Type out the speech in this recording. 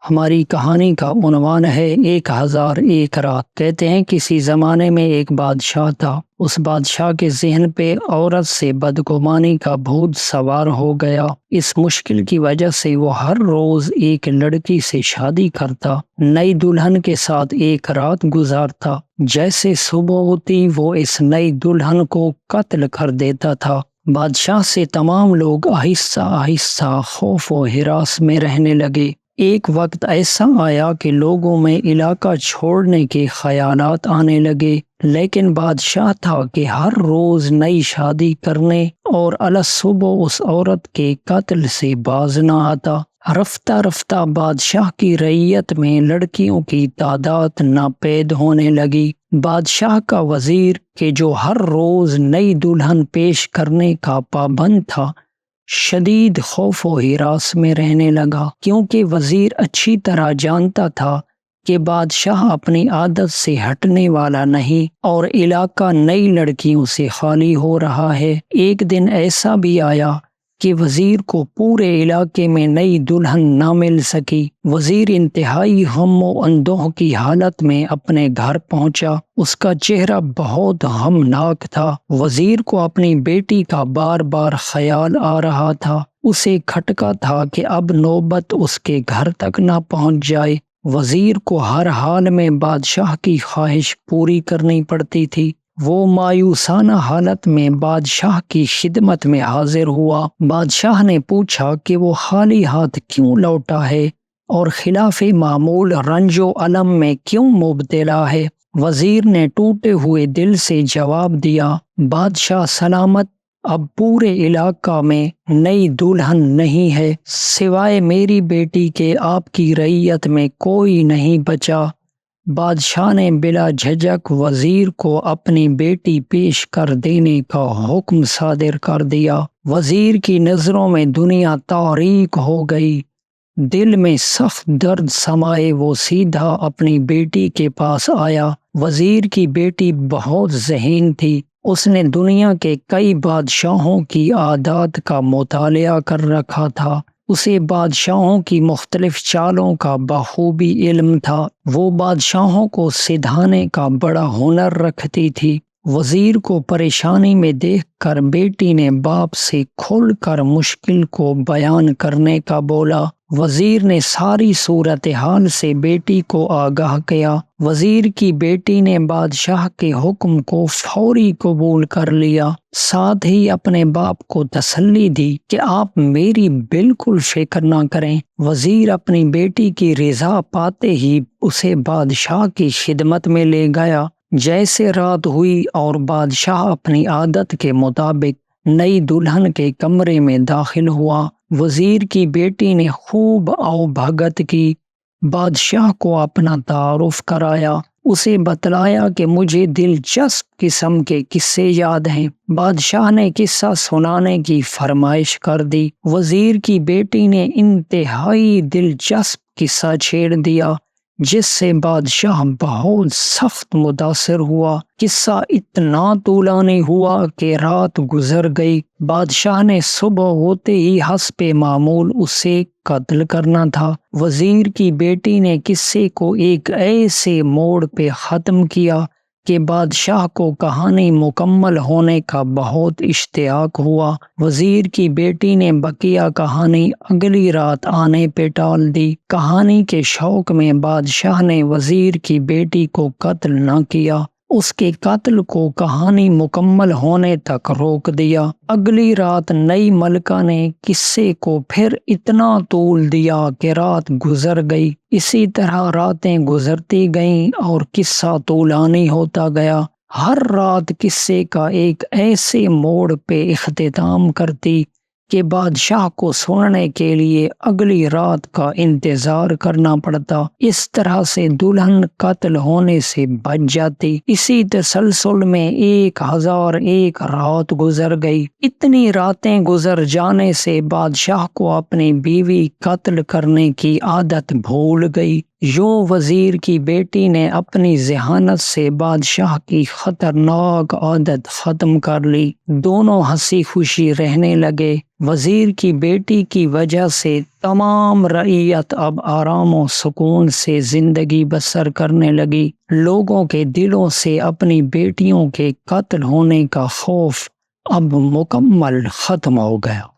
ہماری کہانی کا عنوان ہے 1001 رات۔ کہتے ہیں کسی زمانے میں ایک بادشاہ تھا۔ اس بادشاہ کے ذہن پہ عورت سے بدگمانی کا بھوت سوار ہو گیا۔ اس مشکل کی وجہ سے وہ ہر روز ایک لڑکی سے شادی کرتا، نئی دلہن کے ساتھ ایک رات گزارتا۔ جیسے صبح ہوتی وہ اس نئی دلہن کو قتل کر دیتا تھا۔ بادشاہ سے تمام لوگ آہستہ آہستہ خوف و ہراس میں رہنے لگے۔ ایک وقت ایسا آیا کہ لوگوں میں علاقہ چھوڑنے کے خیالات آنے لگے، لیکن بادشاہ تھا کہ ہر روز نئی شادی کرنے اور الصبح اس عورت کے قتل سے باز نہ آتا۔ رفتہ رفتہ بادشاہ کی رعیت میں لڑکیوں کی تعداد ناپید ہونے لگی۔ بادشاہ کا وزیر کہ جو ہر روز نئی دلہن پیش کرنے کا پابند تھا، شدید خوف و ہراس میں رہنے لگا، کیونکہ وزیر اچھی طرح جانتا تھا کہ بادشاہ اپنی عادت سے ہٹنے والا نہیں اور علاقہ نئی لڑکیوں سے خالی ہو رہا ہے۔ ایک دن ایسا بھی آیا کہ وزیر کو پورے علاقے میں نئی دلہن نہ مل سکی۔ وزیر انتہائی غم و اندوہ کی حالت میں اپنے گھر پہنچا۔ اس کا چہرہ بہت غمناک تھا۔ وزیر کو اپنی بیٹی کا بار بار خیال آ رہا تھا۔ اسے کھٹکا تھا کہ اب نوبت اس کے گھر تک نہ پہنچ جائے۔ وزیر کو ہر حال میں بادشاہ کی خواہش پوری کرنی پڑتی تھی۔ وہ مایوسانہ حالت میں بادشاہ کی خدمت میں حاضر ہوا۔ بادشاہ نے پوچھا کہ وہ خالی ہاتھ کیوں لوٹا ہے اور خلاف معمول رنج و الم میں کیوں مبتلا ہے۔ وزیر نے ٹوٹے ہوئے دل سے جواب دیا، بادشاہ سلامت، اب پورے علاقہ میں نئی دلہن نہیں ہے، سوائے میری بیٹی کے آپ کی رعیت میں کوئی نہیں بچا۔ بادشاہ نے بلا جھجک وزیر کو اپنی بیٹی پیش کر دینے کا حکم صادر کر دیا۔ وزیر کی نظروں میں دنیا تاریک ہو گئی۔ دل میں سخت درد سمائے وہ سیدھا اپنی بیٹی کے پاس آیا۔ وزیر کی بیٹی بہت ذہین تھی۔ اس نے دنیا کے کئی بادشاہوں کی عادات کا مطالعہ کر رکھا تھا۔ اسے بادشاہوں کی مختلف چالوں کا بخوبی علم تھا۔ وہ بادشاہوں کو سدھانے کا بڑا ہنر رکھتی تھی۔ وزیر کو پریشانی میں دیکھ کر بیٹی نے باپ سے کھل کر مشکل کو بیان کرنے کا بولا۔ وزیر نے ساری صورتحال سے بیٹی کو آگاہ کیا۔ وزیر کی بیٹی نے بادشاہ کے حکم کو فوری قبول کر لیا، ساتھ ہی اپنے باپ کو تسلی دی کہ آپ میری بالکل فکر نہ کریں۔ وزیر اپنی بیٹی کی رضا پاتے ہی اسے بادشاہ کی خدمت میں لے گیا۔ جیسے رات ہوئی اور بادشاہ اپنی عادت کے مطابق نئی دلہن کے کمرے میں داخل ہوا، وزیر کی بیٹی نے خوب آؤ بھگت کی، بادشاہ کو اپنا تعارف کرایا، اسے بتلایا کہ مجھے دلچسپ قسم کے قصے یاد ہیں۔ بادشاہ نے قصہ سنانے کی فرمائش کر دی۔ وزیر کی بیٹی نے انتہائی دلچسپ قصہ چھیڑ دیا، جس سے بادشاہ بہت سخت متاثر ہوا۔ قصہ اتنا طولانی ہوا کہ رات گزر گئی۔ بادشاہ نے صبح ہوتے ہی حسب معمول اسے قتل کرنا تھا۔ وزیر کی بیٹی نے قصے کو ایک ایسے موڑ پہ ختم کیا کہ بادشاہ کو کہانی مکمل ہونے کا بہت اشتیاق ہوا۔ وزیر کی بیٹی نے بقیہ کہانی اگلی رات آنے پہ ٹال دی۔ کہانی کے شوق میں بادشاہ نے وزیر کی بیٹی کو قتل نہ کیا، اس کے قتل کو کہانی مکمل ہونے تک روک دیا۔ اگلی رات نئی ملکہ نے قصے کو پھر اتنا طول دیا کہ رات گزر گئی۔ اسی طرح راتیں گزرتی گئیں اور قصہ طولانی ہوتا گیا۔ ہر رات قصے کا ایک ایسے موڑ پہ اختتام کرتی کہ بادشاہ کو سننے کے لیے اگلی رات کا انتظار کرنا پڑتا۔ اس طرح سے دلہن قتل ہونے سے بچ جاتی۔ اسی تسلسل میں 1001 رات گزر گئی۔ اتنی راتیں گزر جانے سے بادشاہ کو اپنی بیوی قتل کرنے کی عادت بھول گئی۔ یوں وزیر کی بیٹی نے اپنی ذہانت سے بادشاہ کی خطرناک عادت ختم کر لی۔ دونوں ہنسی خوشی رہنے لگے۔ وزیر کی بیٹی کی وجہ سے تمام رعیت اب آرام و سکون سے زندگی بسر کرنے لگی۔ لوگوں کے دلوں سے اپنی بیٹیوں کے قتل ہونے کا خوف اب مکمل ختم ہو گیا۔